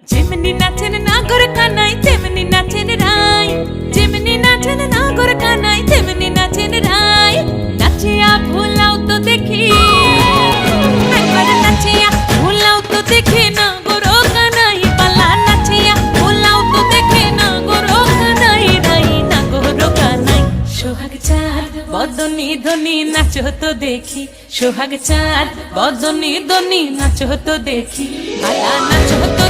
যেমনি নাচেন নাগর কানাই তেমনি নাচেন রাই, যেমনি নাচেন নাগর কানাই তেমনি নাচেন রাই। নাচিয়া ভোলাও তো দেখি, একবার নাচিয়া ভোলাও তো দেখি নাগর কানাই পালা। নাচিয়া ভোলাও তো দেখি নাগর কানাই রাই, নাগর কানাই। সোহাগ চাঁদ বদনি ধনি নাচো তো দেখি, সোহাগ চাঁদ বদনি ধনি নাচো তো দেখি, পালা নাচো তো